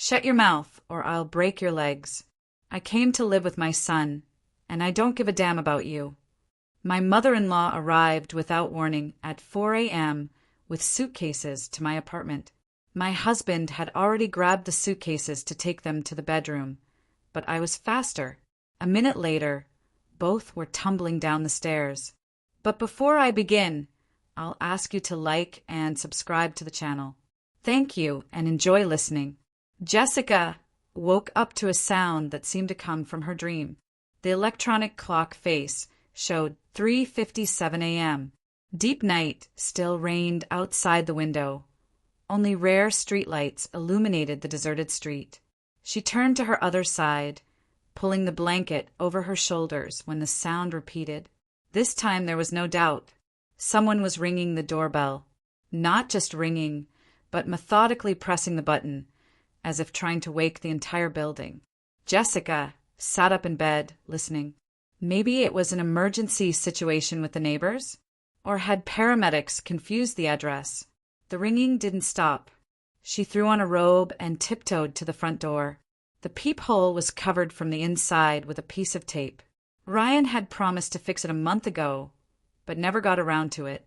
Shut your mouth, or I'll break your legs. I came to live with my son, and I don't give a damn about you. My mother-in-law arrived without warning at 4 a.m. with suitcases to my apartment. My husband had already grabbed the suitcases to take them to the bedroom, but I was faster. A minute later, both were tumbling down the stairs. But before I begin, I'll ask you to like and subscribe to the channel. Thank you and enjoy listening. Jessica woke up to a sound that seemed to come from her dream. The electronic clock face showed 3:57 a.m. Deep night still reigned outside the window. Only rare streetlights illuminated the deserted street. She turned to her other side, pulling the blanket over her shoulders when the sound repeated. This time there was no doubt. Someone was ringing the doorbell. Not just ringing, but methodically pressing the button, as if trying to wake the entire building. Jessica sat up in bed, listening. Maybe it was an emergency situation with the neighbors? Or had paramedics confused the address? The ringing didn't stop. She threw on a robe and tiptoed to the front door. The peephole was covered from the inside with a piece of tape. Ryan had promised to fix it a month ago, but never got around to it.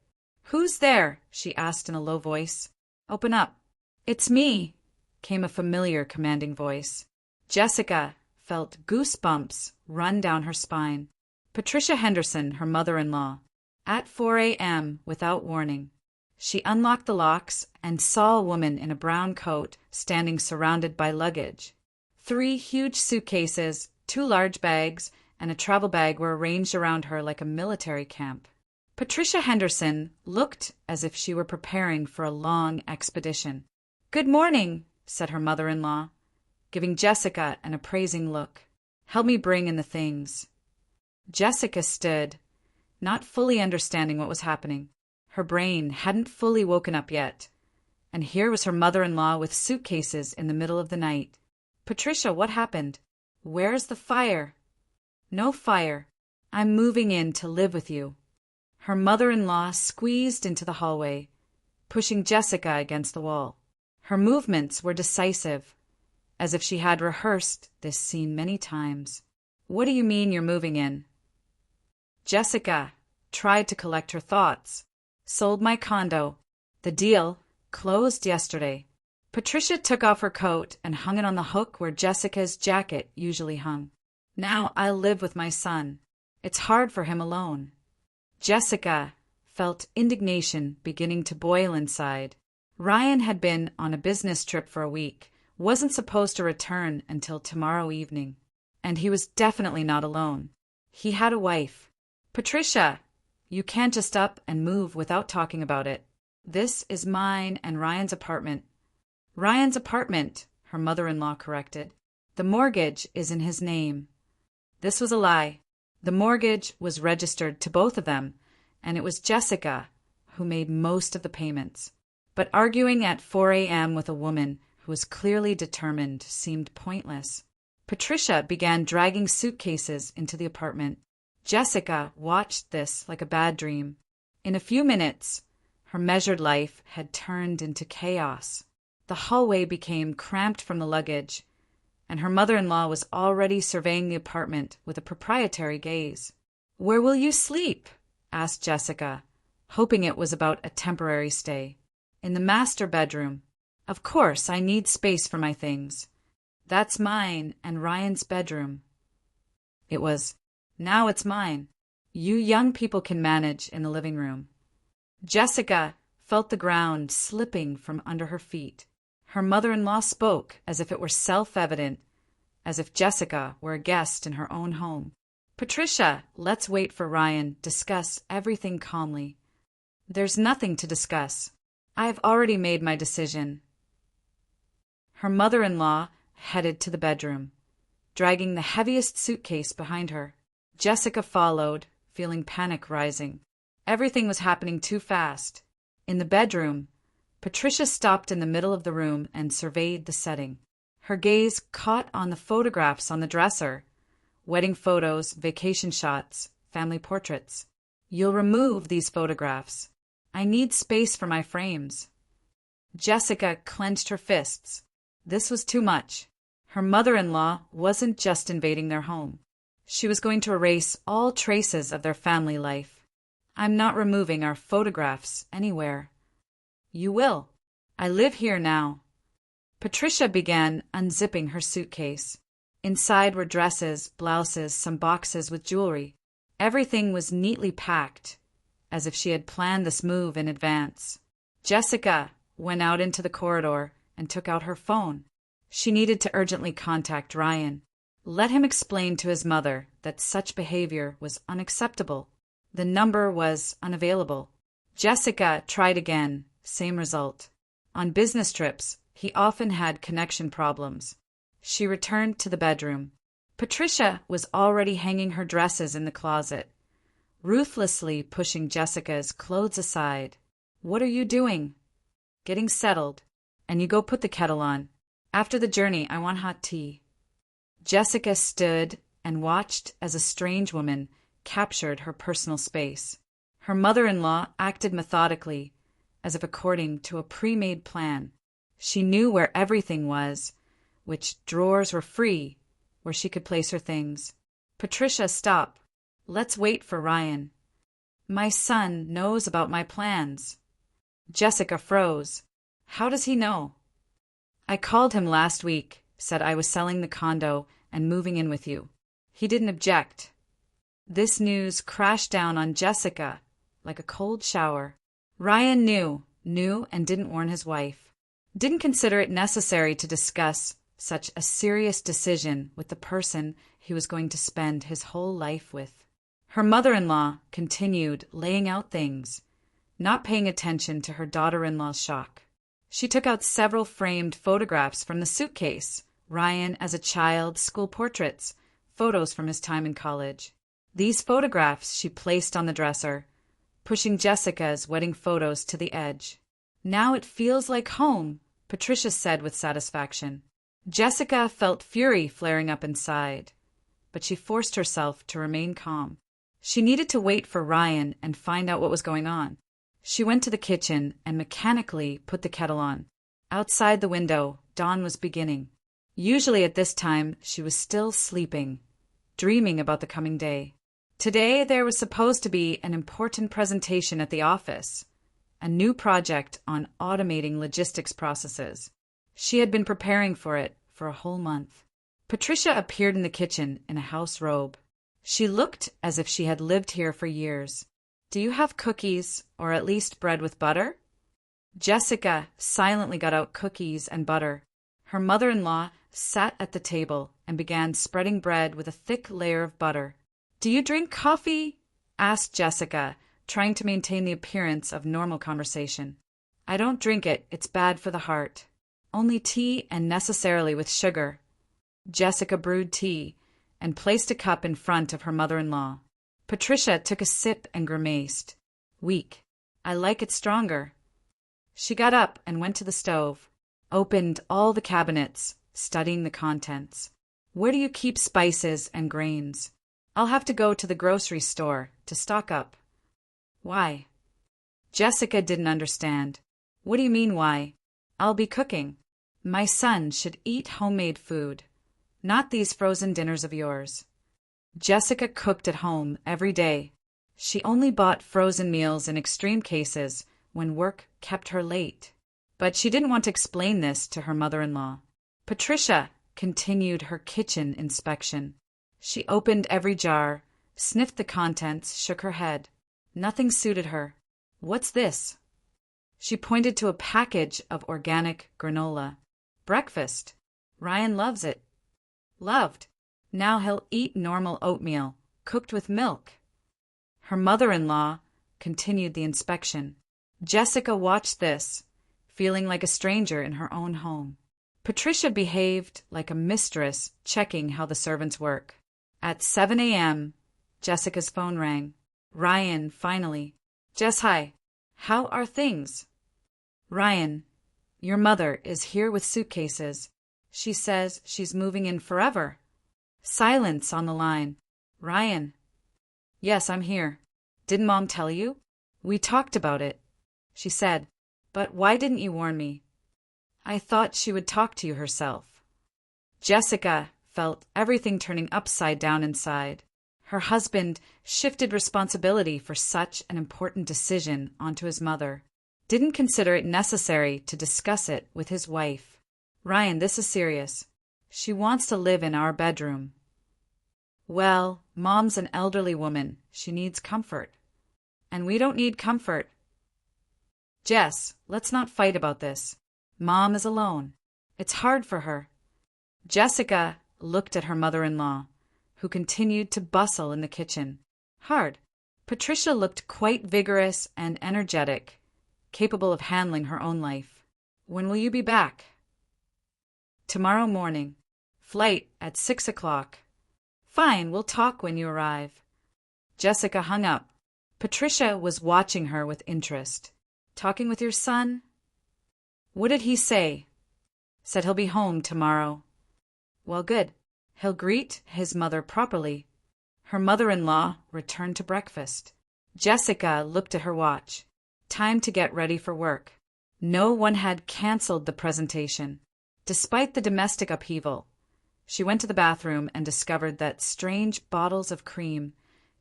"Who's there?" she asked in a low voice. "Open up." "It's me," came a familiar, commanding voice. Jessica felt goosebumps run down her spine. Patricia Henderson, her mother-in-law. At 4 a.m., without warning. She unlocked the locks and saw a woman in a brown coat standing surrounded by luggage. 3 huge suitcases, 2 large bags, and a travel bag were arranged around her like a military camp. Patricia Henderson looked as if she were preparing for a long expedition. "Good morning," said her mother-in-law, giving Jessica an appraising look. "Help me bring in the things." Jessica stood, not fully understanding what was happening. Her brain hadn't fully woken up yet, and here was her mother-in-law with suitcases in the middle of the night. "Patricia, what happened? Where's the fire?" "No fire. I'm moving in to live with you." Her mother-in-law squeezed into the hallway, pushing Jessica against the wall. Her movements were decisive, as if she had rehearsed this scene many times. "What do you mean you're moving in?" Jessica tried to collect her thoughts. "Sold my condo. The deal closed yesterday." Patricia took off her coat and hung it on the hook where Jessica's jacket usually hung. "Now I'll live with my son. It's hard for him alone." Jessica felt indignation beginning to boil inside. Ryan had been on a business trip for a week, wasn't supposed to return until tomorrow evening, and he was definitely not alone. He had a wife. "Patricia, you can't just up and move without talking about it. This is mine and Ryan's apartment." "Ryan's apartment," her mother-in-law corrected. "The mortgage is in his name." This was a lie. The mortgage was registered to both of them, and it was Jessica who made most of the payments. But arguing at 4 a.m. with a woman who was clearly determined seemed pointless. Patricia began dragging suitcases into the apartment. Jessica watched this like a bad dream. In a few minutes, her measured life had turned into chaos. The hallway became cramped from the luggage, and her mother-in-law was already surveying the apartment with a proprietary gaze. "Where will you sleep?" asked Jessica, hoping it was about a temporary stay. "In the master bedroom. Of course, I need space for my things. That's mine and Ryan's bedroom." It was, "Now it's mine. You young people can manage in the living room." Jessica felt the ground slipping from under her feet. Her mother-in-law spoke as if it were self-evident, as if Jessica were a guest in her own home. "Patricia, let's wait for Ryan. Discuss everything calmly." "There's nothing to discuss. I've already made my decision." Her mother-in-law headed to the bedroom, dragging the heaviest suitcase behind her. Jessica followed, feeling panic rising. Everything was happening too fast. In the bedroom, Patricia stopped in the middle of the room and surveyed the setting. Her gaze caught on the photographs on the dresser. Wedding photos, vacation shots, family portraits. "You'll remove these photographs. I need space for my frames." Jessica clenched her fists. This was too much. Her mother-in-law wasn't just invading their home. She was going to erase all traces of their family life. I'm not removing our photographs anywhere. You will. I live here now. Patricia began unzipping her suitcase. Inside were dresses, blouses, some boxes with jewelry. Everything was neatly packed, as if she had planned this move in advance. Jessica went out into the corridor and took out her phone. She needed to urgently contact Ryan. Let him explain to his mother that such behavior was unacceptable. The number was unavailable. Jessica tried again, same result. On business trips, he often had connection problems. She returned to the bedroom. Patricia was already hanging her dresses in the closet, ruthlessly pushing Jessica's clothes aside. What are you doing? Getting settled. And you go put the kettle on. After the journey, I want hot tea. Jessica stood and watched as a strange woman captured her personal space. Her mother-in-law acted methodically, as if according to a pre-made plan. She knew where everything was, which drawers were free, where she could place her things. Patricia, stop. Let's wait for Ryan. My son knows about my plans. Jessica froze. How does he know? I called him last week, said I was selling the condo and moving in with you. He didn't object. This news crashed down on Jessica like a cold shower. Ryan knew and didn't warn his wife. Didn't consider it necessary to discuss such a serious decision with the person he was going to spend his whole life with. Her mother-in-law continued laying out things, not paying attention to her daughter-in-law's shock. She took out several framed photographs from the suitcase, Ryan as a child, school portraits, photos from his time in college. These photographs she placed on the dresser, pushing Jessica's wedding photos to the edge. Now it feels like home, Patricia said with satisfaction. Jessica felt fury flaring up inside, but she forced herself to remain calm. She needed to wait for Ryan and find out what was going on. She went to the kitchen and mechanically put the kettle on. Outside the window, dawn was beginning. Usually at this time, she was still sleeping, dreaming about the coming day. Today, there was supposed to be an important presentation at the office, a new project on automating logistics processes. She had been preparing for it for a whole month. Patricia appeared in the kitchen in a house robe. She looked as if she had lived here for years. Do you have cookies, or at least bread with butter? Jessica silently got out cookies and butter. Her mother-in-law sat at the table and began spreading bread with a thick layer of butter. Do you drink coffee? Asked Jessica, trying to maintain the appearance of normal conversation. I don't drink it, it's bad for the heart. Only tea, and necessarily with sugar. Jessica brewed tea and placed a cup in front of her mother-in-law. Patricia took a sip and grimaced. Weak. I like it stronger. She got up and went to the stove, opened all the cabinets, studying the contents. Where do you keep spices and grains? I'll have to go to the grocery store to stock up. Why? Jessica didn't understand. What do you mean, why? I'll be cooking. My son should eat homemade food, not these frozen dinners of yours. Jessica cooked at home every day. She only bought frozen meals in extreme cases when work kept her late. But she didn't want to explain this to her mother-in-law. Patricia continued her kitchen inspection. She opened every jar, sniffed the contents, shook her head. Nothing suited her. What's this? She pointed to a package of organic granola. Breakfast. Ryan loves it. Loved. Now he'll eat normal oatmeal, cooked with milk. Her mother-in-law continued the inspection. Jessica watched this, feeling like a stranger in her own home. Patricia behaved like a mistress, checking how the servants work. At 7 a.m., Jessica's phone rang. Ryan, finally. Jess, hi. How are things? Ryan, your mother is here with suitcases. She says she's moving in forever. Silence on the line. Ryan. Yes, I'm here. Didn't Mom tell you? We talked about it. She said, but why didn't you warn me? I thought she would talk to you herself. Jessica felt everything turning upside down inside. Her husband shifted responsibility for such an important decision onto his mother. Didn't consider it necessary to discuss it with his wife. Ryan, this is serious. She wants to live in our bedroom. Well, Mom's an elderly woman. She needs comfort. And we don't need comfort. Jess, let's not fight about this. Mom is alone. It's hard for her. Jessica looked at her mother-in-law, who continued to bustle in the kitchen. Hard. Patricia looked quite vigorous and energetic, capable of handling her own life. When will you be back? Tomorrow morning. Flight at 6 o'clock. Fine, we'll talk when you arrive. Jessica hung up. Patricia was watching her with interest. Talking with your son? What did he say? Said he'll be home tomorrow. Well, good. He'll greet his mother properly. Her mother-in-law returned to breakfast. Jessica looked at her watch. Time to get ready for work. No one had cancelled the presentation. Despite the domestic upheaval, she went to the bathroom and discovered that strange bottles of cream,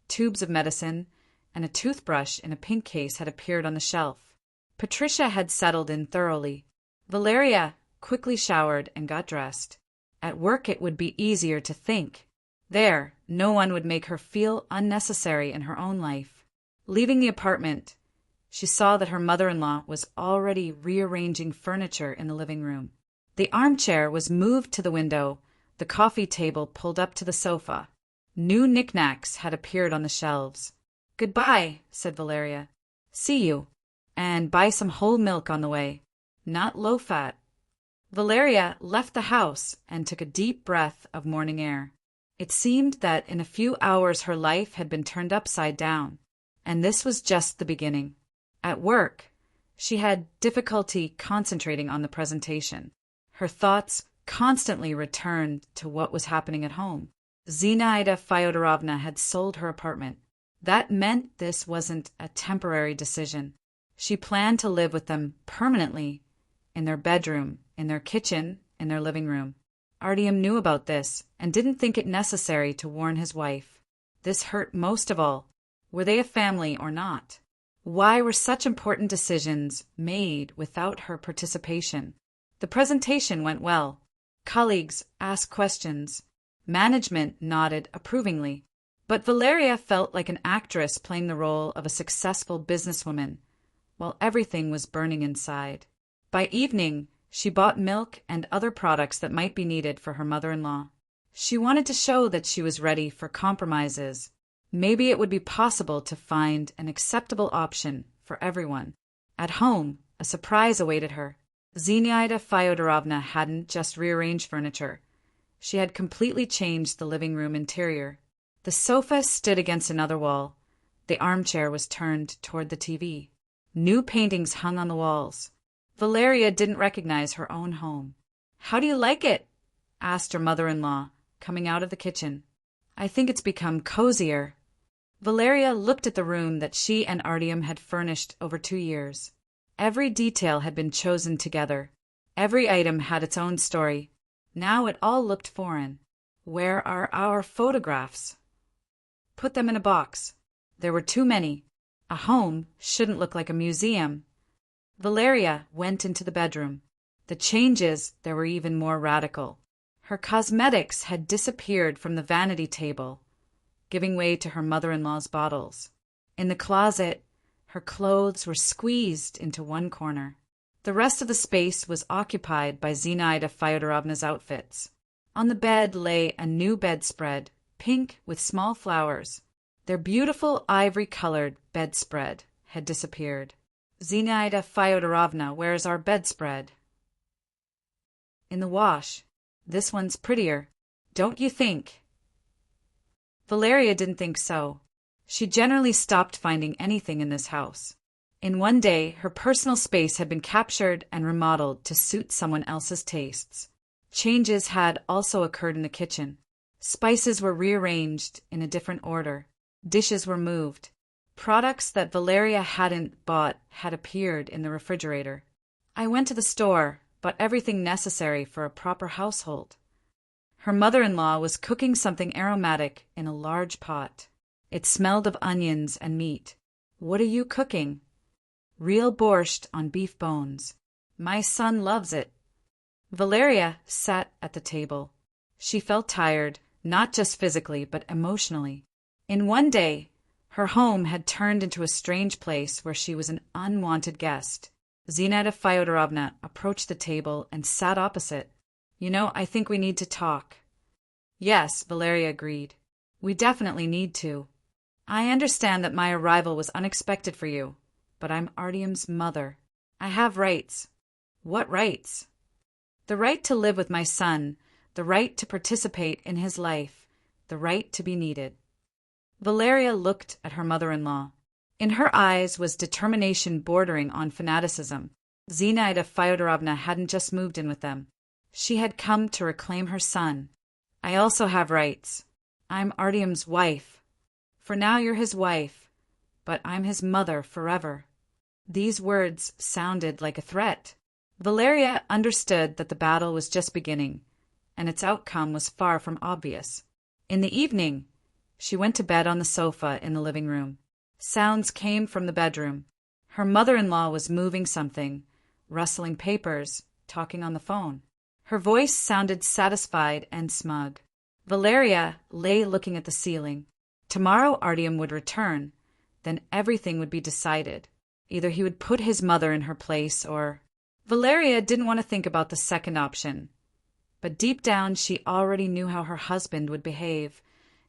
tubes of medicine, and a toothbrush in a pink case had appeared on the shelf. Patricia had settled in thoroughly. Valeria quickly showered and got dressed. At work it would be easier to think. There, no one would make her feel unnecessary in her own life. Leaving the apartment, she saw that her mother-in-law was already rearranging furniture in the living room. The armchair was moved to the window, the coffee table pulled up to the sofa. New knickknacks had appeared on the shelves. Goodbye, said Valeria. See you. And buy some whole milk on the way. Not low-fat. Valeria left the house and took a deep breath of morning air. It seemed that in a few hours her life had been turned upside down, and this was just the beginning. At work, she had difficulty concentrating on the presentation. Her thoughts constantly returned to what was happening at home. Zinaida Fyodorovna had sold her apartment. That meant this wasn't a temporary decision. She planned to live with them permanently, in their bedroom, in their kitchen, in their living room. Artyom knew about this and didn't think it necessary to warn his wife. This hurt most of all. Were they a family or not? Why were such important decisions made without her participation? The presentation went well. Colleagues asked questions. Management nodded approvingly. But Valeria felt like an actress playing the role of a successful businesswoman, while everything was burning inside. By evening, she bought milk and other products that might be needed for her mother-in-law. She wanted to show that she was ready for compromises. Maybe it would be possible to find an acceptable option for everyone. At home, a surprise awaited her. Zinaida Fyodorovna hadn't just rearranged furniture. She had completely changed the living room interior. The sofa stood against another wall. The armchair was turned toward the TV. New paintings hung on the walls. Valeria didn't recognize her own home. "How do you like it?" asked her mother-in-law, coming out of the kitchen. "I think it's become cozier." Valeria looked at the room that she and Artyom had furnished over 2 years. Every detail had been chosen together. Every item had its own story. Now it all looked foreign. Where are our photographs? Put them in a box. There were too many. A home shouldn't look like a museum. Valeria went into the bedroom. The changes there were even more radical. Her cosmetics had disappeared from the vanity table, giving way to her mother-in-law's bottles. In the closet, her clothes were squeezed into one corner. The rest of the space was occupied by Zinaida Fyodorovna's outfits. On the bed lay a new bedspread, pink with small flowers. Their beautiful ivory-colored bedspread had disappeared. "Zinaida Fyodorovna, where's our bedspread?" "In the wash. This one's prettier, don't you think?" Valeria didn't think so. She generally stopped finding anything in this house. In one day, her personal space had been captured and remodeled to suit someone else's tastes. Changes had also occurred in the kitchen. Spices were rearranged in a different order. Dishes were moved. Products that Valeria hadn't bought had appeared in the refrigerator. "I went to the store," but everything necessary for a proper household. Her mother-in-law was cooking something aromatic in a large pot. It smelled of onions and meat. "What are you cooking?" "Real borscht on beef bones. My son loves it." Valeria sat at the table. She felt tired, not just physically, but emotionally. In one day, her home had turned into a strange place where she was an unwanted guest. Zinaida Fyodorovna approached the table and sat opposite. I think we need to talk." "Yes," Valeria agreed. "We definitely need to. I understand that my arrival was unexpected for you, but I'm Artyom's mother. I have rights." "What rights?" "The right to live with my son, the right to participate in his life, the right to be needed." Valeria looked at her mother-in-law. In her eyes was determination bordering on fanaticism. Zinaida Fyodorovna hadn't just moved in with them. She had come to reclaim her son. "I also have rights. I'm Artyom's wife. For now you're his wife, but I'm his mother forever." These words sounded like a threat. Valeria understood that the battle was just beginning, and its outcome was far from obvious. In the evening, she went to bed on the sofa in the living room. Sounds came from the bedroom. Her mother-in-law was moving something, rustling papers, talking on the phone. Her voice sounded satisfied and smug. Valeria lay looking at the ceiling. Tomorrow Artyom would return. Then everything would be decided. Either he would put his mother in her place or... Valeria didn't want to think about the second option. But deep down she already knew how her husband would behave,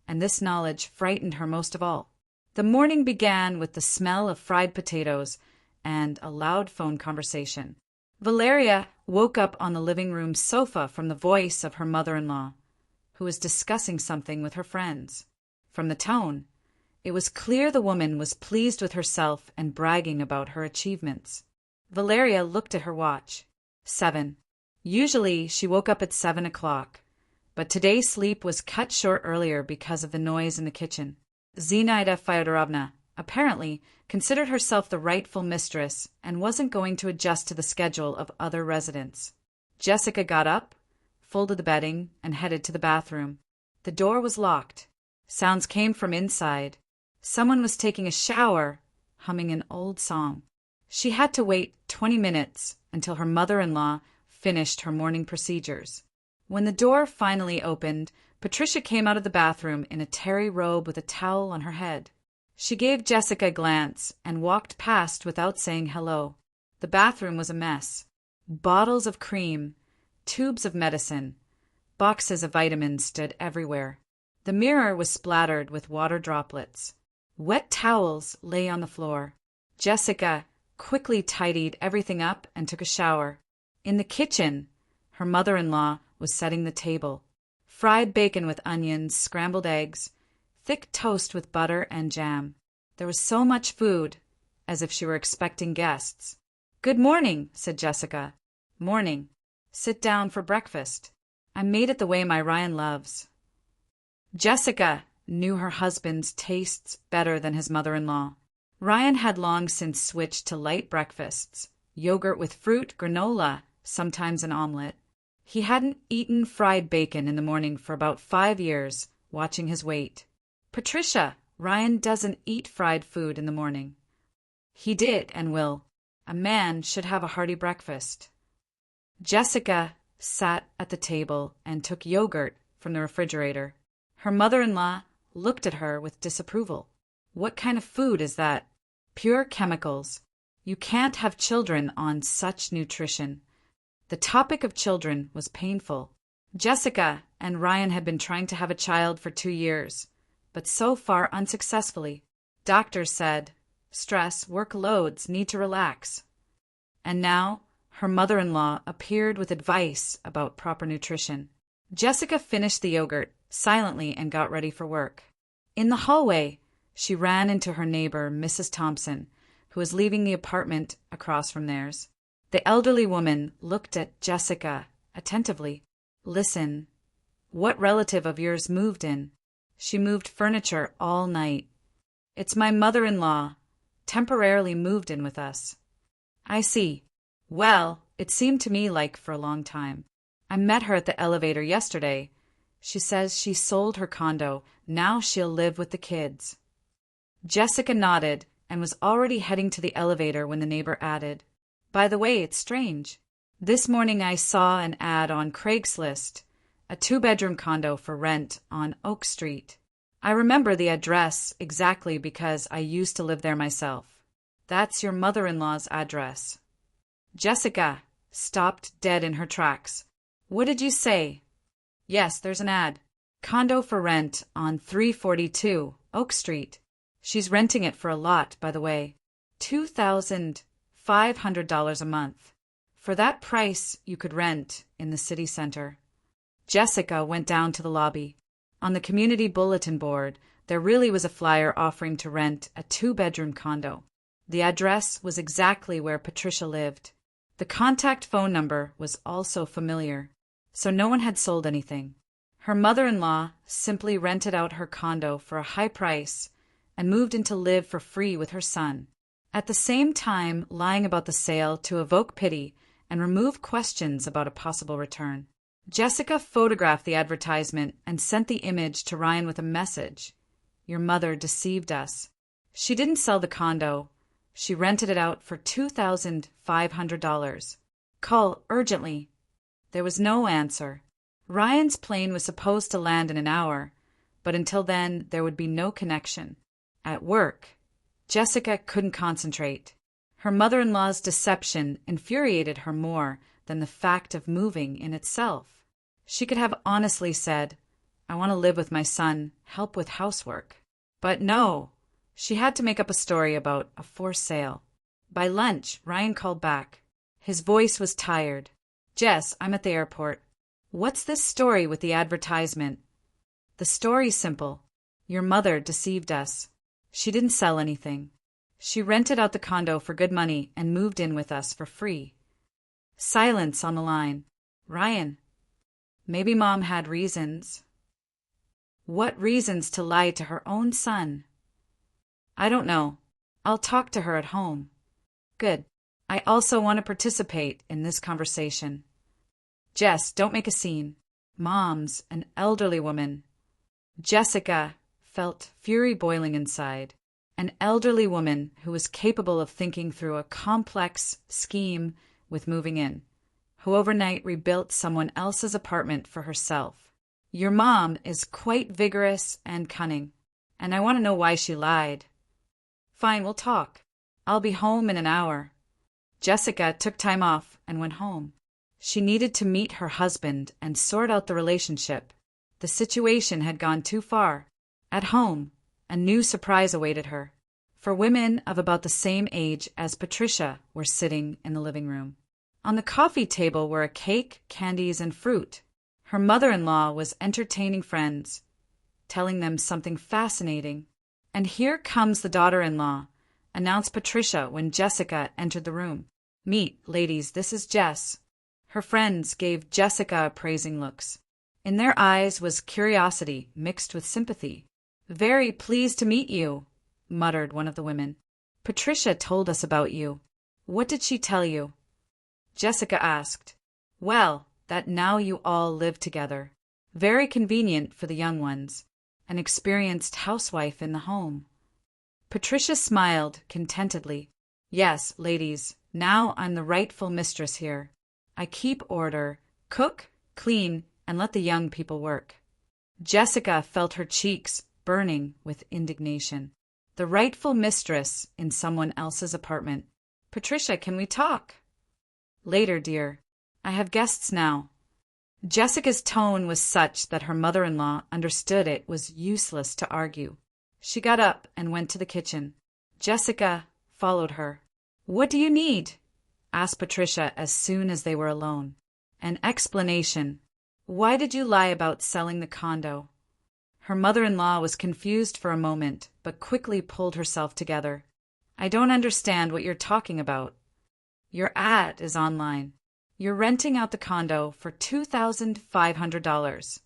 and this knowledge frightened her most of all. The morning began with the smell of fried potatoes and a loud phone conversation. Valeria woke up on the living room sofa from the voice of her mother-in-law, who was discussing something with her friends. From the tone, it was clear the woman was pleased with herself and bragging about her achievements. Valeria looked at her watch. 7. Usually she woke up at 7 o'clock, but today's sleep was cut short earlier because of the noise in the kitchen. Zinaida Fyodorovna, apparently, considered herself the rightful mistress and wasn't going to adjust to the schedule of other residents. Jessica got up, folded the bedding, and headed to the bathroom. The door was locked. Sounds came from inside. Someone was taking a shower, humming an old song. She had to wait 20 minutes until her mother-in-law finished her morning procedures. When the door finally opened, Patricia came out of the bathroom in a terry robe with a towel on her head. She gave Jessica a glance and walked past without saying hello. The bathroom was a mess. Bottles of cream, tubes of medicine, boxes of vitamins stood everywhere. The mirror was splattered with water droplets. Wet towels lay on the floor. Jessica quickly tidied everything up and took a shower. In the kitchen, her mother-in-law was setting the table. Fried bacon with onions, scrambled eggs, thick toast with butter and jam. There was so much food, as if she were expecting guests. "Good morning," said Jessica. "Morning. Sit down for breakfast. I made it the way my Ryan loves." Jessica knew her husband's tastes better than his mother-in-law. Ryan had long since switched to light breakfasts, yogurt with fruit, granola, sometimes an omelet. He hadn't eaten fried bacon in the morning for about 5 years, watching his weight. "Patricia, Ryan doesn't eat fried food in the morning." "He did and will. A man should have a hearty breakfast." Jessica sat at the table and took yogurt from the refrigerator. Her mother-in-law looked at her with disapproval. "What kind of food is that? Pure chemicals. You can't have children on such nutrition." The topic of children was painful. Jessica and Ryan had been trying to have a child for 2 years, but so far unsuccessfully. Doctors said, stress, workloads, need to relax. And now her mother-in-law appeared with advice about proper nutrition. Jessica finished the yogurt silently and got ready for work. In the hallway, she ran into her neighbor, Mrs. Thompson, who was leaving the apartment across from theirs. The elderly woman looked at Jessica attentively. "Listen, what relative of yours moved in?" "She moved furniture all night." "It's my mother-in-law, temporarily moved in with us." "I see. Well, it seemed to me like for a long time. I met her at the elevator yesterday. She says she sold her condo. Now she'll live with the kids. Jessica nodded and was already heading to the elevator when the neighbor added, "By the way, it's strange. This morning I saw an ad on Craigslist, a 2-bedroom condo for rent on Oak Street. I remember the address exactly because I used to live there myself. That's your mother-in-law's address." Jessica stopped dead in her tracks. "What did you say?" "Yes, there's an ad. Condo for rent on 342 Oak Street. She's renting it for a lot, by the way. $2,500 a month. For that price, you could rent in the city center." Jessica went down to the lobby. On the community bulletin board, there really was a flyer offering to rent a 2-bedroom condo. The address was exactly where Patricia lived. The contact phone number was also familiar, so no one had sold anything. Her mother-in-law simply rented out her condo for a high price and moved in to live for free with her son, at the same time lying about the sale to evoke pity and remove questions about a possible return. Jessica photographed the advertisement and sent the image to Ryan with a message. "Your mother deceived us. She didn't sell the condo. She rented it out for $2,500. Call urgently." There was no answer. Ryan's plane was supposed to land in an hour, but until then there would be no connection. At work, Jessica couldn't concentrate. Her mother-in-law's deception infuriated her more than the fact of moving in itself. She could have honestly said, "I want to live with my son, help with housework." But no, she had to make up a story about a forced sale. By lunch, Ryan called back. His voice was tired. "Jess, I'm at the airport. What's this story with the advertisement?" "The story's simple. Your mother deceived us. She didn't sell anything. She rented out the condo for good money and moved in with us for free." Silence on the line. "Ryan, maybe Mom had reasons." "What reasons to lie to her own son?" "I don't know. I'll talk to her at home." "Good. I also want to participate in this conversation." "Jess, don't make a scene. Mom's an elderly woman." Jessica felt fury boiling inside. An elderly woman who was capable of thinking through a complex scheme with moving in, who overnight rebuilt someone else's apartment for herself. "Your mom is quite vigorous and cunning, and I want to know why she lied." "Fine, we'll talk. I'll be home in an hour." Jessica took time off and went home. She needed to meet her husband and sort out the relationship. The situation had gone too far. At home, a new surprise awaited her. For women of about the same age as Patricia were sitting in the living room. On the coffee table were a cake, candies, and fruit. Her mother-in-law was entertaining friends, telling them something fascinating. "And here comes the daughter-in-law," announced Patricia when Jessica entered the room. "Meet, ladies, this is Jess." Her friends gave Jessica appraising looks. In their eyes was curiosity mixed with sympathy. "Very pleased to meet you," muttered one of the women. "Patricia told us about you. What did she tell you?" Jessica asked. "Well, that now you all live together. Very convenient for the young ones. An experienced housewife in the home." Patricia smiled contentedly. "Yes, ladies, now I'm the rightful mistress here. I keep order, cook, clean, and let the young people work." Jessica felt her cheeks burning with indignation. The rightful mistress in someone else's apartment. "Patricia, can we talk?" "Later, dear. I have guests now." Jessica's tone was such that her mother-in-law understood it was useless to argue. She got up and went to the kitchen. Jessica followed her. "What do you need?" asked Patricia as soon as they were alone. "An explanation. Why did you lie about selling the condo?" Her mother-in-law was confused for a moment, but quickly pulled herself together. "I don't understand what you're talking about." "Your ad is online. You're renting out the condo for $2,500.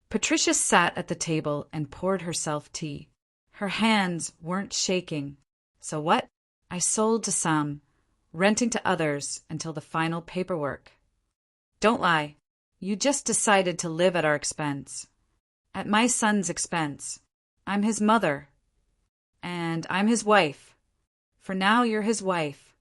Patricia sat at the table and poured herself tea. Her hands weren't shaking. "So what? I sold to some. renting to others until the final paperwork. Don't lie. You just decided to live at our expense. At my son's expense. I'm his mother. And I'm his wife. For now you're his wife.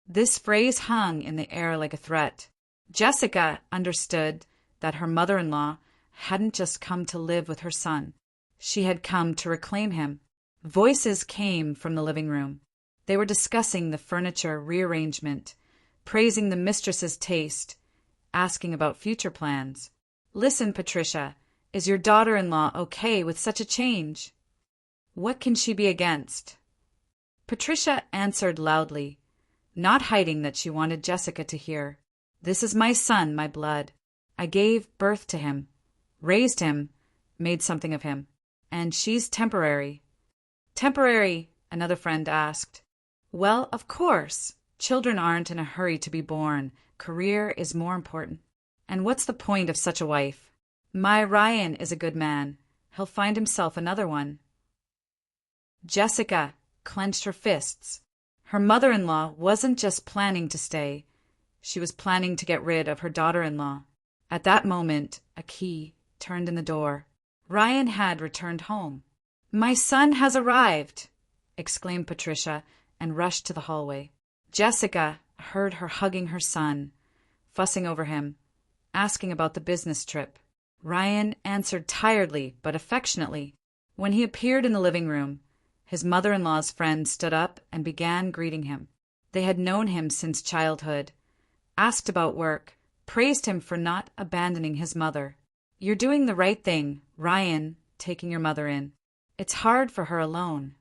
This phrase hung in the air like a threat. Jessica understood that her mother-in-law hadn't just come to live with her son. She had come to reclaim him. Voices came from the living room. They were discussing the furniture rearrangement, praising the mistress's taste, asking about future plans. Listen, Patricia, is your daughter-in-law okay with such a change? What can she be against? Patricia answered loudly, not hiding that she wanted Jessica to hear. This is my son, my blood. I gave birth to him, raised him, made something of him. And she's temporary. Temporary, another friend asked. Well, of course. Children aren't in a hurry to be born. Career is more important. And what's the point of such a wife? My Ryan is a good man. He'll find himself another one. Jessica clenched her fists. Her mother-in-law wasn't just planning to stay. She was planning to get rid of her daughter-in-law. At that moment, a key turned in the door. Ryan had returned home. My son has arrived, exclaimed Patricia and rushed to the hallway. Jessica heard her hugging her son, fussing over him, asking about the business trip. Ryan answered tiredly but affectionately. When he appeared in the living room, his mother-in-law's friend stood up and began greeting him. They had known him since childhood, asked about work, praised him for not abandoning his mother. You're doing the right thing, Ryan, taking your mother in. It's hard for her alone.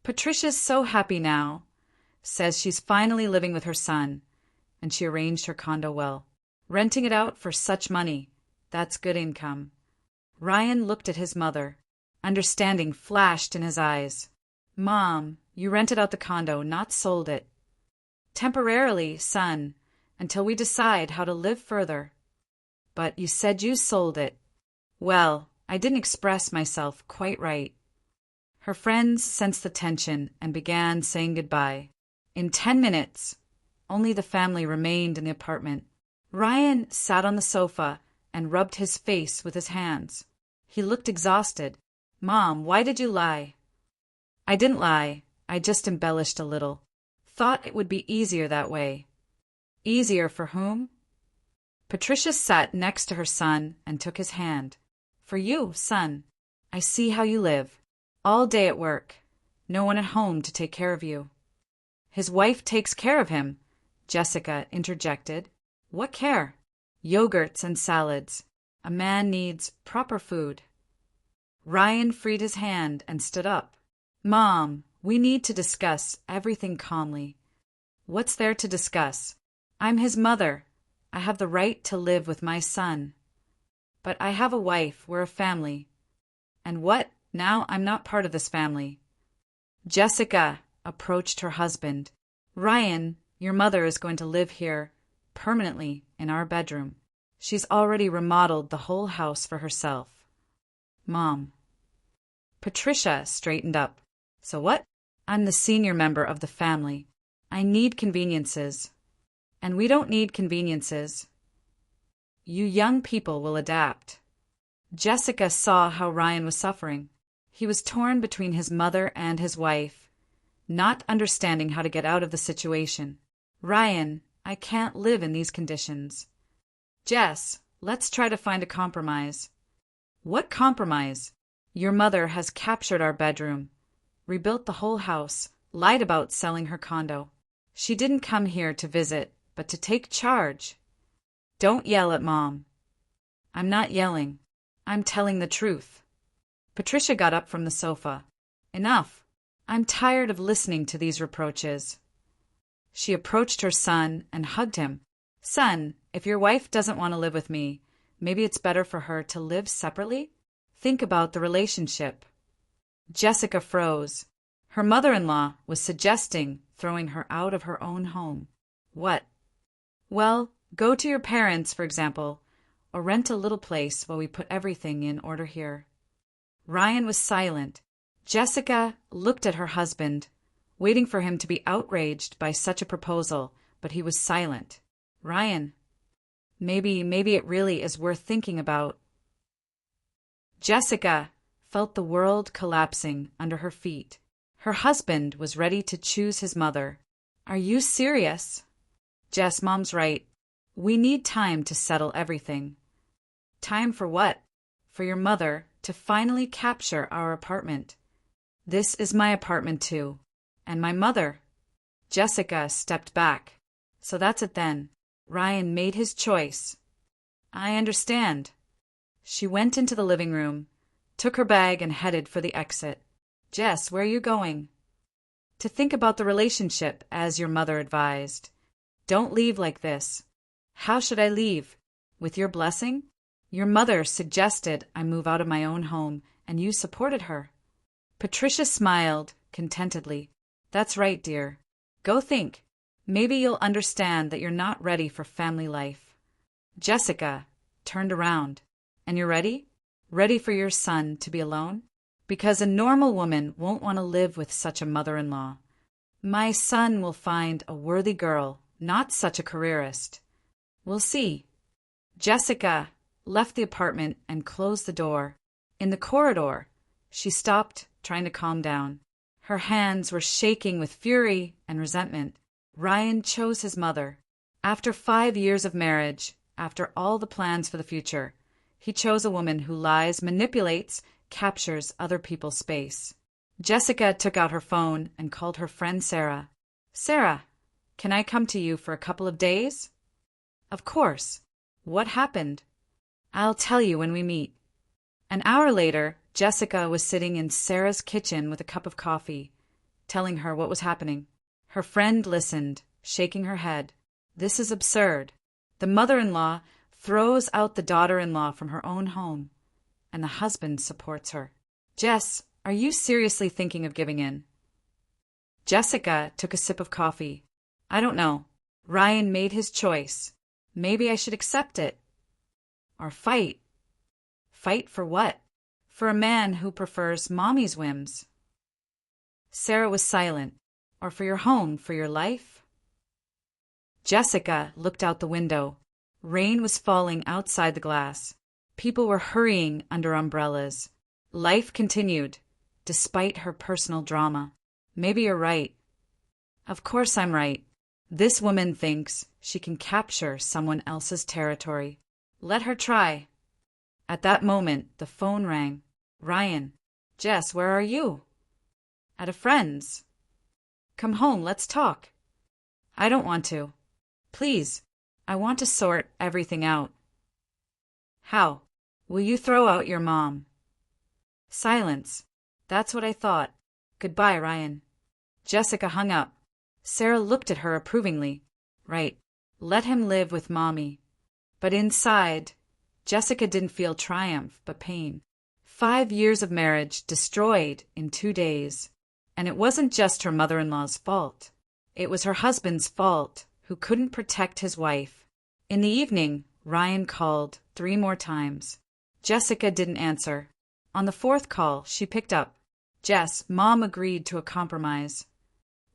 Patricia's so happy now, says she's finally living with her son, and she arranged her condo well. Renting it out for such money, that's good income. Ryan looked at his mother. Understanding flashed in his eyes. Mom, you rented out the condo, not sold it. Temporarily, son, until we decide how to live further. But you said you sold it. Well, I didn't express myself quite right. Her friends sensed the tension and began saying goodbye. In 10 minutes, only the family remained in the apartment. Ryan sat on the sofa and rubbed his face with his hands. He looked exhausted. Mom, why did you lie? I didn't lie. I just embellished a little. Thought it would be easier that way. Easier for whom? Patricia sat next to her son and took his hand. For you, son. I see how you live. All day at work. No one at home to take care of you. His wife takes care of him, Jessica interjected. What care? Yogurts and salads. A man needs proper food. Ryan freed his hand and stood up. Mom, we need to discuss everything calmly. What's there to discuss? I'm his mother. I have the right to live with my son. But I have a wife, we're a family. And what? Now I'm not part of this family. Jessica approached her husband. Ryan, your mother is going to live here permanently in our bedroom. She's already remodeled the whole house for herself. Mom. Patricia straightened up. So what? I'm the senior member of the family. I need conveniences. And we don't need conveniences. You young people will adapt. Jessica saw how Ryan was suffering. He was torn between his mother and his wife, not understanding how to get out of the situation. Ryan, I can't live in these conditions. Jess, let's try to find a compromise. What compromise? Your mother has captured our bedroom, rebuilt the whole house, lied about selling her condo. She didn't come here to visit, but to take charge. Don't yell at Mom. I'm not yelling. I'm telling the truth. Patricia got up from the sofa. Enough. I'm tired of listening to these reproaches. She approached her son and hugged him. Son, if your wife doesn't want to live with me, maybe it's better for her to live separately? Think about the relationship. Jessica froze. Her mother-in-law was suggesting throwing her out of her own home. What? Well, go to your parents, for example, or rent a little place while we put everything in order here. Ryan was silent. Jessica looked at her husband, waiting for him to be outraged by such a proposal, but he was silent. Ryan, maybe it really is worth thinking about. Jessica felt the world collapsing under her feet. Her husband was ready to choose his mother. Are you serious? Jess, Mom's right. We need time to settle everything. Time for what? For your mother to finally capture our apartment. This is my apartment too. And my mother. Jessica stepped back. So that's it then. Ryan made his choice. I understand. She went into the living room, took her bag and headed for the exit. Jess, where are you going? To think about the relationship, as your mother advised. Don't leave like this. How should I leave? With your blessing? Your mother suggested I move out of my own home, and you supported her. Patricia smiled contentedly. That's right, dear. Go think. Maybe you'll understand that you're not ready for family life. Jessica turned around. And you're ready? Ready for your son to be alone? Because a normal woman won't want to live with such a mother-in-law. My son will find a worthy girl, not such a careerist. We'll see. Jessica left the apartment and closed the door. In the corridor, she stopped, trying to calm down. Her hands were shaking with fury and resentment. Ryan chose his mother. After 5 years of marriage, after all the plans for the future, he chose a woman who lies, manipulates, captures other people's space. Jessica took out her phone and called her friend Sarah. Sarah, can I come to you for a couple of days? Of course. What happened? I'll tell you when we meet. An hour later, Jessica was sitting in Sarah's kitchen with a cup of coffee, telling her what was happening. Her friend listened, shaking her head. This is absurd. The mother-in-law throws out the daughter-in-law from her own home, and the husband supports her. Jess, are you seriously thinking of giving in? Jessica took a sip of coffee. I don't know. Ryan made his choice. Maybe I should accept it. Or fight. Fight for what? For a man who prefers mommy's whims. Sarah was silent. Or for your home, for your life? Jessica looked out the window. Rain was falling outside the glass. People were hurrying under umbrellas. Life continued, despite her personal drama. Maybe you're right. Of course I'm right. This woman thinks she can capture someone else's territory. Let her try. At that moment, the phone rang. Ryan. Jess, where are you? At a friend's. Come home, let's talk. I don't want to. Please, I want to sort everything out. How? Will you throw out your mom? Silence. That's what I thought. Goodbye, Ryan. Jessica hung up. Sarah looked at her approvingly. Right. Let him live with mommy. But inside, Jessica didn't feel triumph, but pain. 5 years of marriage destroyed in 2 days. And it wasn't just her mother-in-law's fault. It was her husband's fault, who couldn't protect his wife. In the evening, Ryan called 3 more times. Jessica didn't answer. On the 4th call, she picked up. Jess, Mom agreed to a compromise.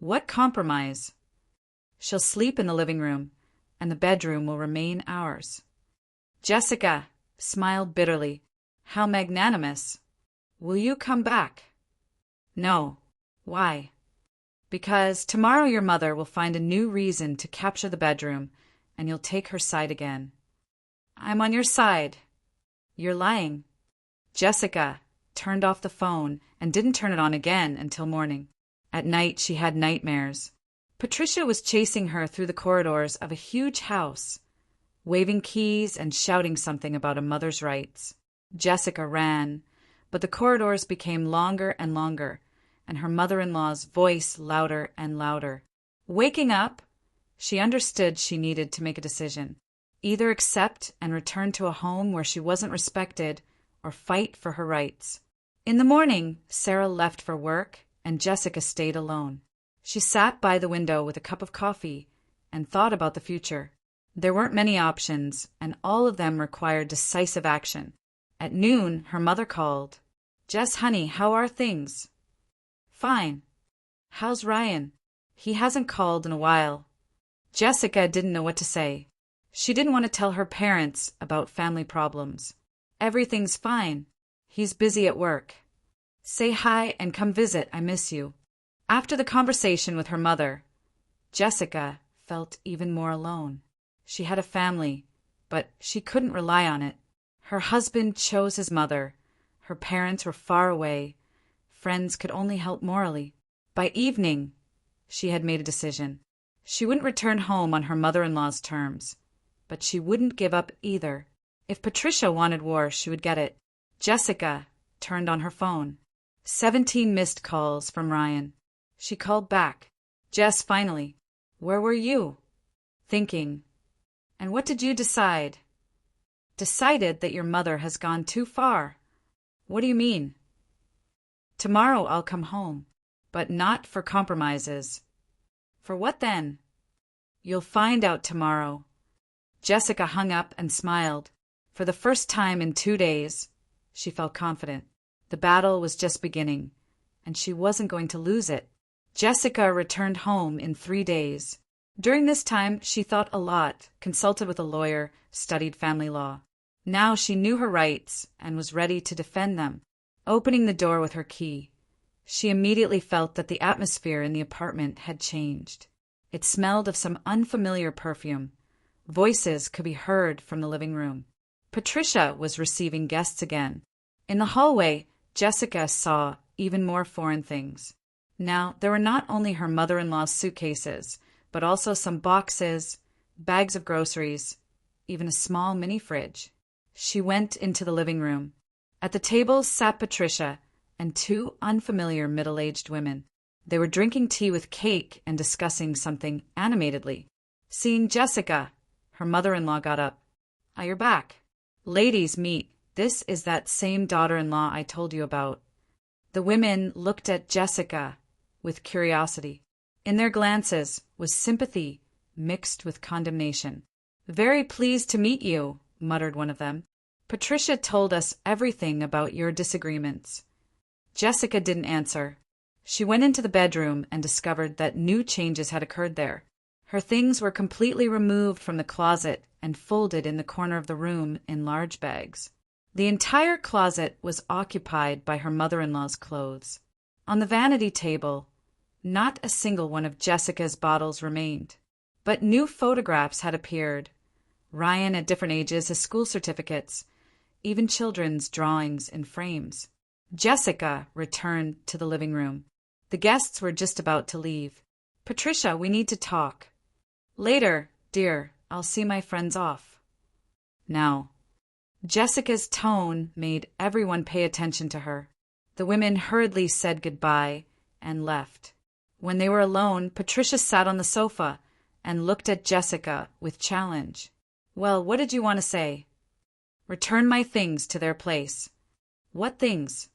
What compromise? She'll sleep in the living room, and the bedroom will remain ours. Jessica smiled bitterly. How magnanimous. Will you come back? No. Why? Because tomorrow your mother will find a new reason to capture the bedroom, and you'll take her side again. I'm on your side. You're lying. Jessica turned off the phone and didn't turn it on again until morning. At night, she had nightmares. Patricia was chasing her through the corridors of a huge house, waving keys and shouting something about a mother's rights. Jessica ran, but the corridors became longer and longer, and her mother-in-law's voice louder and louder. Waking up, she understood she needed to make a decision. Either accept and return to a home where she wasn't respected, or fight for her rights. In the morning, Sarah left for work, and Jessica stayed alone. She sat by the window with a cup of coffee and thought about the future. There weren't many options, and all of them required decisive action. At noon, her mother called. Jess, honey, how are things? Fine. How's Ryan? He hasn't called in a while. Jessica didn't know what to say. She didn't want to tell her parents about family problems. Everything's fine. He's busy at work. Say hi and come visit, I miss you. After the conversation with her mother, Jessica felt even more alone. She had a family, but she couldn't rely on it. Her husband chose his mother. Her parents were far away. Friends could only help morally. By evening, she had made a decision. She wouldn't return home on her mother-in-law's terms, but she wouldn't give up either. If Patricia wanted war, she would get it. Jessica turned on her phone. 17 missed calls from Ryan. She called back. Jess, finally. Where were you? Thinking. And what did you decide? Decided that your mother has gone too far. What do you mean? Tomorrow I'll come home, but not for compromises. For what then? You'll find out tomorrow. Jessica hung up and smiled. For the first time in 2 days, she felt confident. The battle was just beginning, and she wasn't going to lose it. Jessica returned home in 3 days. During this time, she thought a lot, consulted with a lawyer, studied family law. Now she knew her rights and was ready to defend them. Opening the door with her key, she immediately felt that the atmosphere in the apartment had changed. It smelled of some unfamiliar perfume. Voices could be heard from the living room. Patricia was receiving guests again. In the hallway, Jessica saw even more foreign things. Now, there were not only her mother-in-law's suitcases, but also some boxes, bags of groceries, even a small mini-fridge. She went into the living room. At the table sat Patricia and 2 unfamiliar middle-aged women. They were drinking tea with cake and discussing something animatedly. Seeing Jessica, her mother-in-law got up. Ah, you're back. Ladies, meet. This is that same daughter-in-law I told you about. The women looked at Jessica with curiosity. In their glances was sympathy mixed with condemnation. Very pleased to meet you, muttered one of them. Patricia told us everything about your disagreements. Jessica didn't answer. She went into the bedroom and discovered that new changes had occurred there. Her things were completely removed from the closet and folded in the corner of the room in large bags. The entire closet was occupied by her mother-in-law's clothes. On the vanity table, not a single one of Jessica's bottles remained. But new photographs had appeared. Ryan at different ages, his school certificates, even children's drawings in frames. Jessica returned to the living room. The guests were just about to leave. Patricia, we need to talk. Later, dear, I'll see my friends off. Now. Jessica's tone made everyone pay attention to her. The women hurriedly said goodbye and left. When they were alone, Patricia sat on the sofa and looked at Jessica with challenge. Well, what did you want to say? Return my things to their place. What things?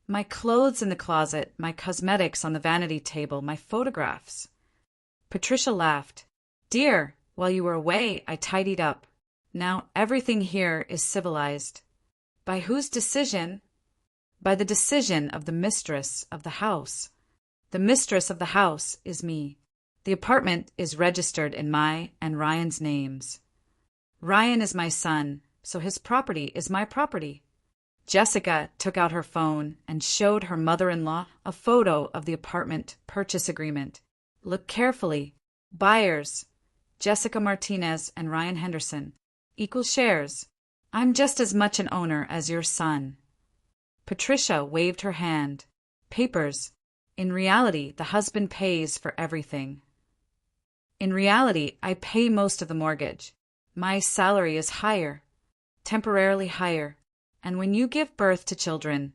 My clothes in the closet, my cosmetics on the vanity table, my photographs. Patricia laughed. Dear, while you were away, I tidied up. Now everything here is civilized. By whose decision? By the decision of the mistress of the house. The mistress of the house is me. The apartment is registered in my and Ryan's names. Ryan is my son, so his property is my property. Jessica took out her phone and showed her mother-in-law a photo of the apartment purchase agreement. Look carefully. Buyers, Jessica Martinez and Ryan Henderson. Equal shares. I'm just as much an owner as your son. Patricia waved her hand. Papers. In reality, the husband pays for everything. In reality, I pay most of the mortgage. My salary is higher, temporarily higher, and when you give birth to children,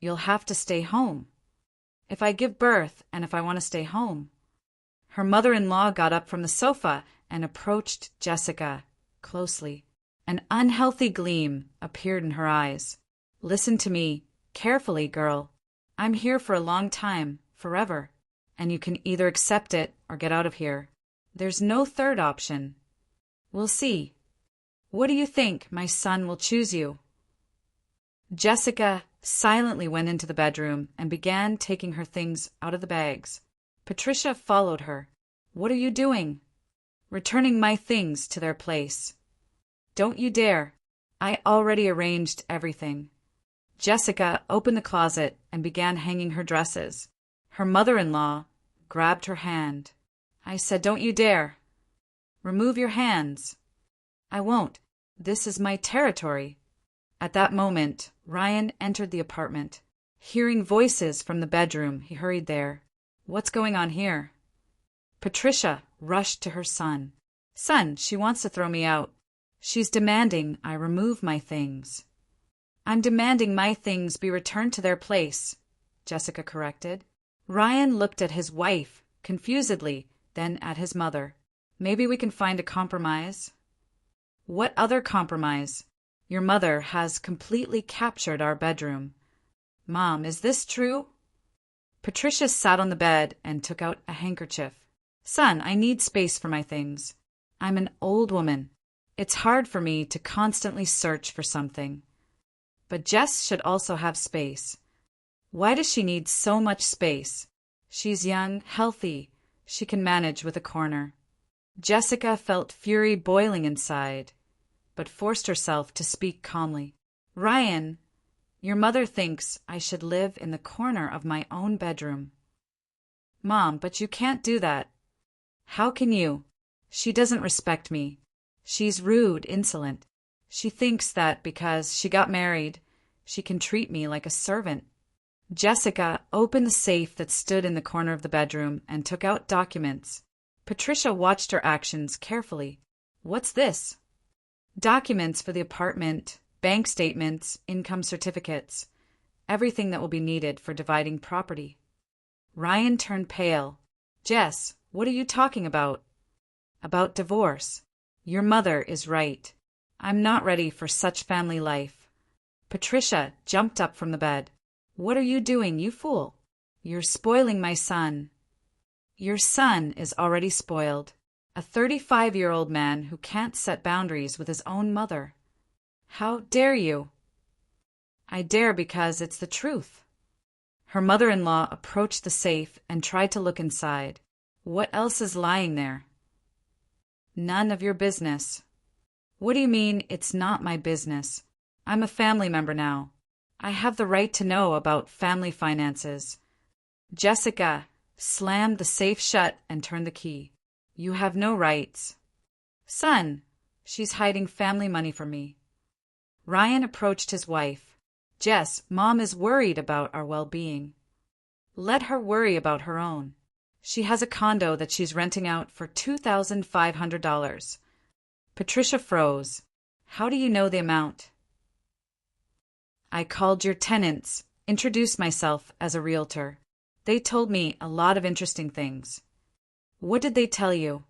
you'll have to stay home. If I give birth and if I want to stay home. Her mother-in-law got up from the sofa and approached Jessica closely. An unhealthy gleam appeared in her eyes. Listen to me carefully, girl. I'm here for a long time, forever, and you can either accept it or get out of here. There's no third option. We'll see. What do you think? My son will choose you. Jessica silently went into the bedroom and began taking her things out of the bags. Patricia followed her. What are you doing? Returning my things to their place. Don't you dare. I already arranged everything. Jessica opened the closet and began hanging her dresses. Her mother-in-law grabbed her hand. I said, don't you dare. Remove your hands. I won't. This is my territory. At that moment, Ryan entered the apartment. Hearing voices from the bedroom, he hurried there. What's going on here? Patricia rushed to her son. Son, she wants to throw me out. She's demanding I remove my things. I'm demanding my things be returned to their place, Jessica corrected. Ryan looked at his wife confusedly, then at his mother. Maybe we can find a compromise. What other compromise? Your mother has completely captured our bedroom. Mom, is this true? Patricia sat on the bed and took out a handkerchief. Son, I need space for my things. I'm an old woman. It's hard for me to constantly search for something. But Jess should also have space. Why does she need so much space? She's young, healthy. She can manage with a corner. Jessica felt fury boiling inside, but forced herself to speak calmly. Ryan, your mother thinks I should live in the corner of my own bedroom. Mom, but you can't do that. How can you? She doesn't respect me. She's rude, insolent. She thinks that because she got married, she can treat me like a servant. Jessica opened the safe that stood in the corner of the bedroom and took out documents. Patricia watched her actions carefully. What's this? Documents for the apartment, bank statements, income certificates, everything that will be needed for dividing property. Ryan turned pale. Jess, what are you talking about? About divorce. Your mother is right. I'm not ready for such family life. Patricia jumped up from the bed. What are you doing, you fool? You're spoiling my son. Your son is already spoiled. A 35-year-old man who can't set boundaries with his own mother. How dare you? I dare because it's the truth. Her mother-in-law approached the safe and tried to look inside. What else is lying there? None of your business. What do you mean, it's not my business? I'm a family member now. I have the right to know about family finances. Jessica slammed the safe shut and turned the key. You have no rights. Son, she's hiding family money from me. Ryan approached his wife. Jess, Mom is worried about our well-being. Let her worry about her own. She has a condo that she's renting out for $2,500. Patricia froze. How do you know the amount? I called your tenants, introduced myself as a realtor. They told me a lot of interesting things. What did they tell you?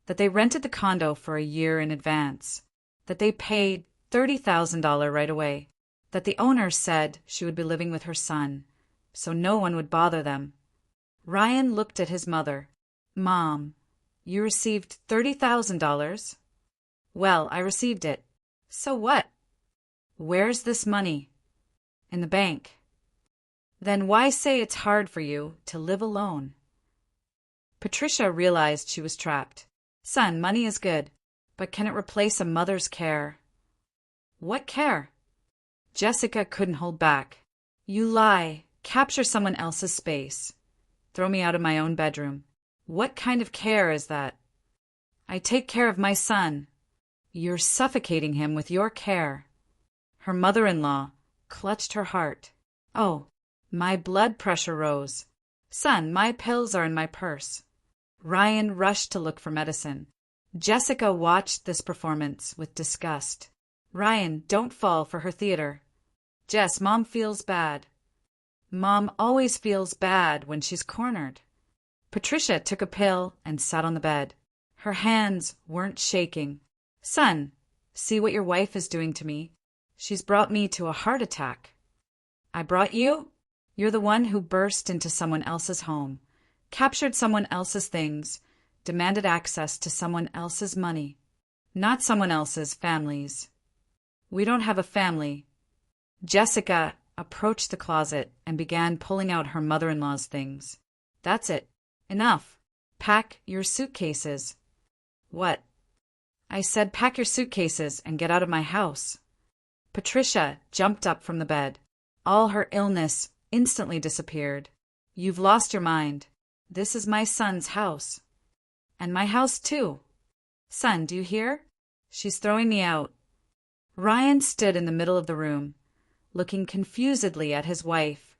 That they rented the condo for a year in advance. That they paid $30,000 right away. That the owner said she would be living with her son, so no one would bother them. Ryan looked at his mother. Mom, you received $30,000? Well, I received it. So what? Where's this money? In the bank. Then why say it's hard for you to live alone? Patricia realized she was trapped. Son, money is good, but can it replace a mother's care? What care? Jessica couldn't hold back. You lie. Capture someone else's space. Throw me out of my own bedroom. What kind of care is that? I take care of my son. You're suffocating him with your care. Her mother-in-law clutched her heart. Oh, my blood pressure rose. Son, my pills are in my purse. Ryan rushed to look for medicine. Jessica watched this performance with disgust. Ryan, don't fall for her theater. Jess, Mom feels bad. Mom always feels bad when she's cornered. Patricia took a pill and sat on the bed. Her hands weren't shaking. Son, see what your wife is doing to me. She's brought me to a heart attack. I brought you? You're the one who burst into someone else's home, captured someone else's things, demanded access to someone else's money, not someone else's families. We don't have a family. Jessica approached the closet and began pulling out her mother-in-law's things. That's it. Enough. Pack your suitcases. What? I said pack your suitcases and get out of my house. Patricia jumped up from the bed. All her illness instantly disappeared. You've lost your mind. This is my son's house. And my house too. Son, do you hear? She's throwing me out. Ryan stood in the middle of the room, looking confusedly at his wife,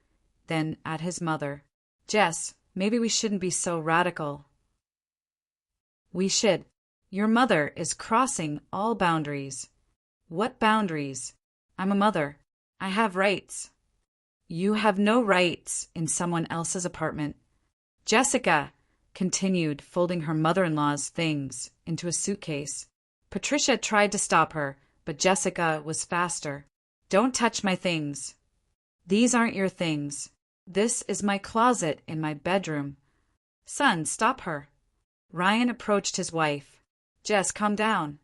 then at his mother. Jess, maybe we shouldn't be so radical. We should. Your mother is crossing all boundaries. What boundaries? I'm a mother. I have rights. You have no rights in someone else's apartment. Jessica continued, folding her mother-in-law's things into a suitcase. Patricia tried to stop her, but Jessica was faster. Don't touch my things. These aren't your things. This is my closet in my bedroom. Son, stop her. Ryan approached his wife. Jess, calm down.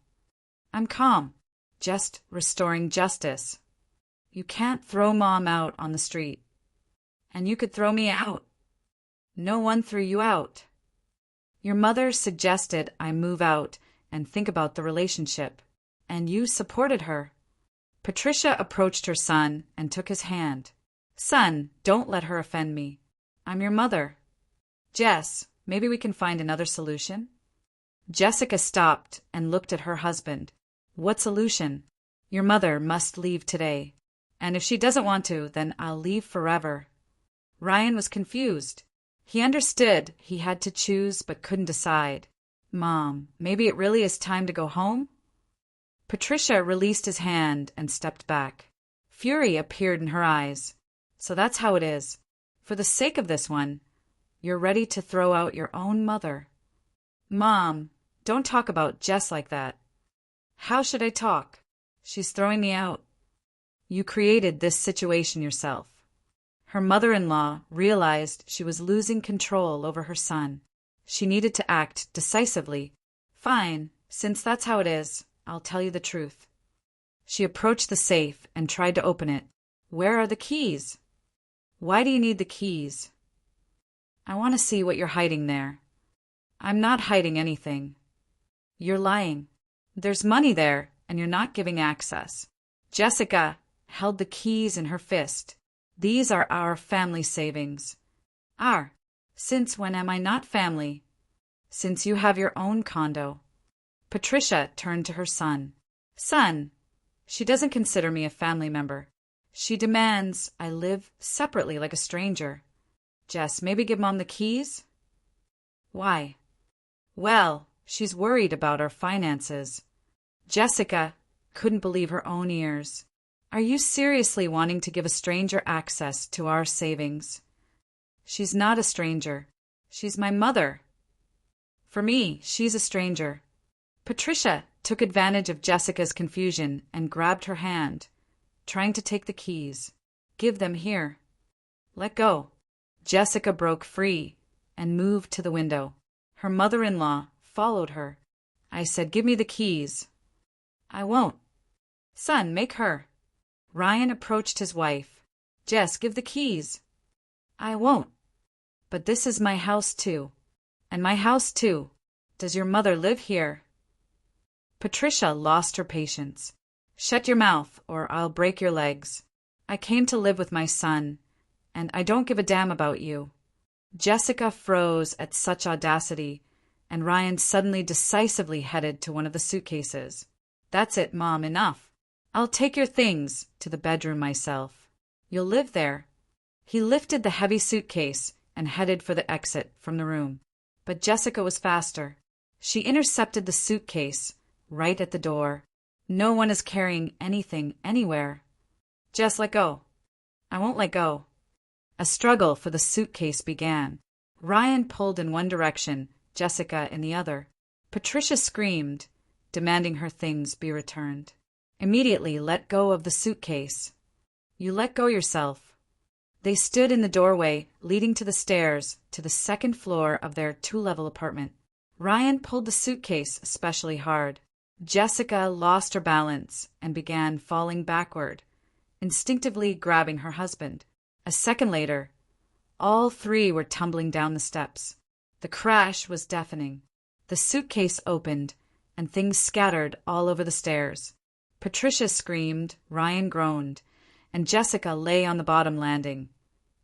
I'm calm. Just restoring justice. You can't throw Mom out on the street. And you could throw me out. No one threw you out. Your mother suggested I move out and think about the relationship, and you supported her. Patricia approached her son and took his hand. Son, don't let her offend me. I'm your mother. Jess, maybe we can find another solution? Jessica stopped and looked at her husband. What solution? Your mother must leave today. And if she doesn't want to, then I'll leave forever. Ryan was confused. He understood he had to choose but couldn't decide. Mom, maybe it really is time to go home? Patricia released his hand and stepped back. Fury appeared in her eyes. So that's how it is. For the sake of this one, you're ready to throw out your own mother. Mom, don't talk about Jess like that. How should I talk? She's throwing me out. You created this situation yourself. Her mother-in-law realized she was losing control over her son. She needed to act decisively. Fine, since that's how it is, I'll tell you the truth. She approached the safe and tried to open it. Where are the keys? Why do you need the keys? I want to see what you're hiding there. I'm not hiding anything. You're lying. There's money there, and you're not giving access. Jessica held the keys in her fist. These are our family savings. Our? Since when am I not family? Since you have your own condo. Patricia turned to her son. Son, she doesn't consider me a family member. She demands I live separately like a stranger. Jess, maybe give Mom the keys? Why? Well, she's worried about our finances. Jessica couldn't believe her own ears. Are you seriously wanting to give a stranger access to our savings? She's not a stranger. She's my mother. For me, she's a stranger. Patricia took advantage of Jessica's confusion and grabbed her hand, trying to take the keys. Give them here. Let go. Jessica broke free and moved to the window. Her mother-in-law followed her. I said, give me the keys. I won't. Son, make her. Ryan approached his wife. Jess, give the keys. I won't. But this is my house too. And my house too. Does your mother live here? Patricia lost her patience. Shut your mouth, or I'll break your legs. I came to live with my son, and I don't give a damn about you. Jessica froze at such audacity, and Ryan suddenly decisively headed to one of the suitcases. That's it, Mom, enough. I'll take your things to the bedroom myself. You'll live there. He lifted the heavy suitcase and headed for the exit from the room. But Jessica was faster. She intercepted the suitcase right at the door. No one is carrying anything anywhere. Jess, let go. I won't let go. A struggle for the suitcase began. Ryan pulled in one direction, Jessica in the other. Patricia screamed, demanding her things be returned. Immediately let go of the suitcase. You let go yourself. They stood in the doorway leading to the stairs to the second floor of their two-level apartment. Ryan pulled the suitcase especially hard. Jessica lost her balance and began falling backward, instinctively grabbing her husband. A second later, all three were tumbling down the steps. The crash was deafening. The suitcase opened, and things scattered all over the stairs. Patricia screamed, Ryan groaned, and Jessica lay on the bottom landing,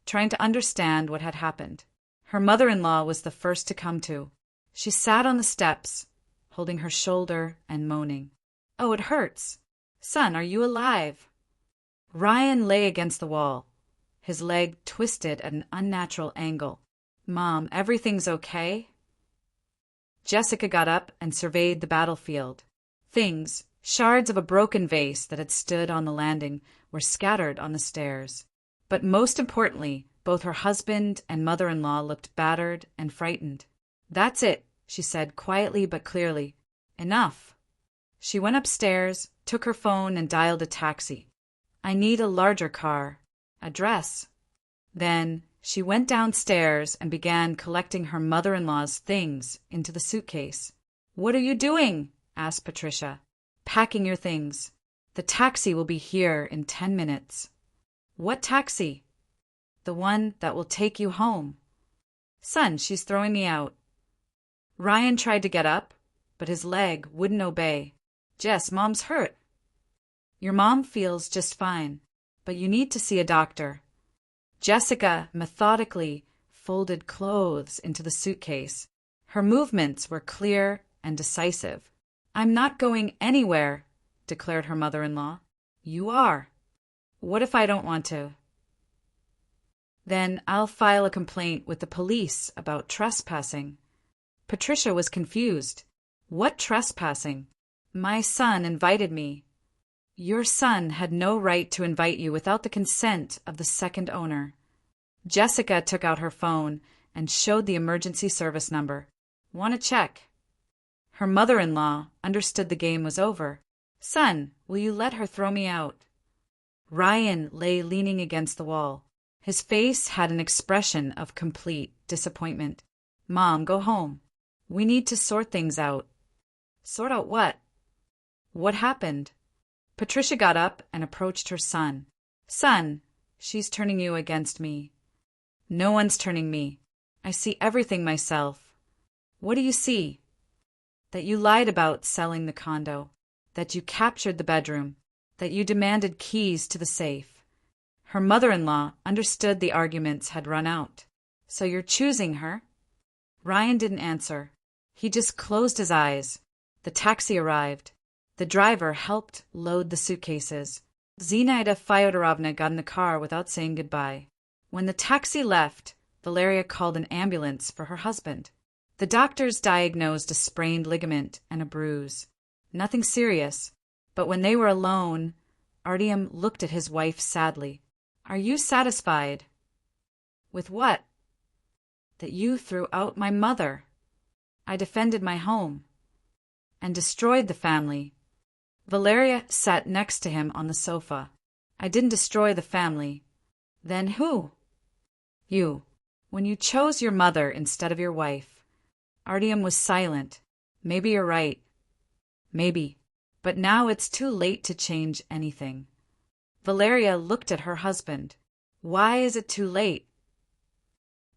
trying to understand what had happened. Her mother-in-law was the first to come to. She sat on the steps, holding her shoulder and moaning. "Oh, it hurts. Son, are you alive?" Ryan lay against the wall, his leg twisted at an unnatural angle. "Mom, everything's okay?" Jessica got up and surveyed the battlefield. Things, shards of a broken vase that had stood on the landing, were scattered on the stairs. But most importantly, both her husband and mother-in-law looked battered and frightened. "That's it," she said quietly but clearly. "Enough." She went upstairs, took her phone, and dialed a taxi. "I need a larger car. Address." Then she went downstairs and began collecting her mother-in-law's things into the suitcase. "What are you doing?" asked Patricia. "Packing your things. The taxi will be here in 10 minutes. "What taxi?" "The one that will take you home." "Son, she's throwing me out." Ryan tried to get up, but his leg wouldn't obey. "Jess, Mom's hurt." "Your mom feels just fine, but you need to see a doctor." Jessica methodically folded clothes into the suitcase. Her movements were clear and decisive. "I'm not going anywhere," declared her mother-in-law. "You are." "What if I don't want to?" "Then I'll file a complaint with the police about trespassing." Patricia was confused. "What trespassing?" "My son invited me." "Your son had no right to invite you without the consent of the second owner." Jessica took out her phone and showed the emergency service number. "Want to check?" Her mother-in-law understood the game was over. "Son, will you let her throw me out?" Ryan lay leaning against the wall. His face had an expression of complete disappointment. "Mom, go home. We need to sort things out." "Sort out what?" "What happened?" Patricia got up and approached her son. "Son, she's turning you against me." "No one's turning me. I see everything myself." "What do you see?" "That you lied about selling the condo, that you captured the bedroom, that you demanded keys to the safe." Her mother-in-law understood the arguments had run out. "So you're choosing her?" Ryan didn't answer. He just closed his eyes. The taxi arrived. The driver helped load the suitcases. Zinaida Fyodorovna got in the car without saying goodbye. When the taxi left, Valeria called an ambulance for her husband. The doctors diagnosed a sprained ligament and a bruise. Nothing serious, but when they were alone, Artyom looked at his wife sadly. "Are you satisfied?" "With what?" "That you threw out my mother." "I defended my home." "And destroyed the family." Valeria sat next to him on the sofa. "I didn't destroy the family." "Then who?" "You. When you chose your mother instead of your wife." Artyom was silent. "Maybe you're right." "Maybe. But now it's too late to change anything." Valeria looked at her husband. "Why is it too late?"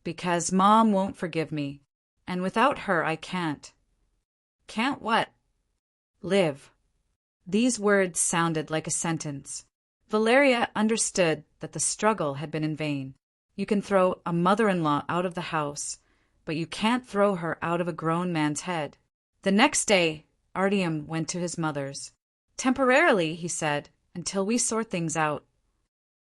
"Because Mom won't forgive me, and without her I can't." "Can't what?" "Live." These words sounded like a sentence. Valeria understood that the struggle had been in vain. You can throw a mother-in-law out of the house, but you can't throw her out of a grown man's head. The next day, Artyom went to his mother's. "Temporarily," he said, "until we sort things out."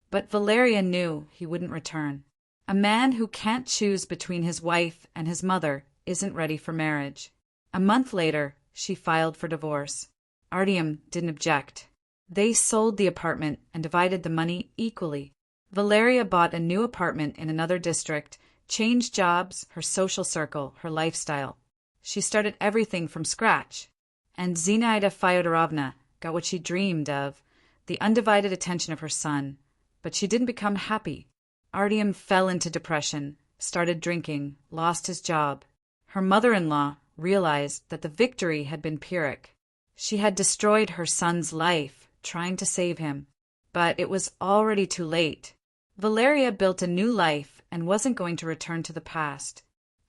But Valeria knew he wouldn't return. A man who can't choose between his wife and his mother isn't ready for marriage. A month later, she filed for divorce. Artyom didn't object. They sold the apartment and divided the money equally. Valeria bought a new apartment in another district, changed jobs, her social circle, her lifestyle. She started everything from scratch. And Zinaida Fyodorovna got what she dreamed of, the undivided attention of her son. But she didn't become happy. Artyom fell into depression, started drinking, lost his job. Her mother-in-law realized that the victory had been Pyrrhic. She had destroyed her son's life, trying to save him. But it was already too late. Valeria built a new life and wasn't going to return to the past.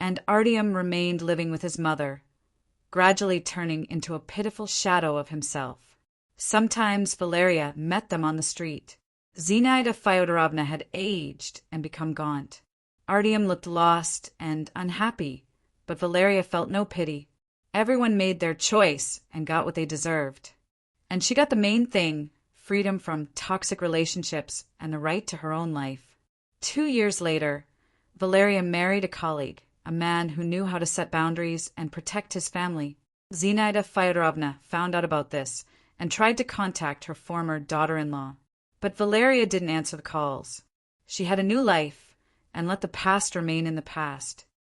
and Artyom remained living with his mother, gradually turning into a pitiful shadow of himself. Sometimes Valeria met them on the street. Zinaida Fyodorovna had aged and become gaunt. Artyom looked lost and unhappy, but Valeria felt no pity. Everyone made their choice and got what they deserved. And she got the main thing, freedom from toxic relationships and the right to her own life. 2 years later, Valeria married a colleague, a man who knew how to set boundaries and protect his family. Zinaida Fyodorovna found out about this and tried to contact her former daughter-in-law. But Valeria didn't answer the calls. She had a new life and let the past remain in the past.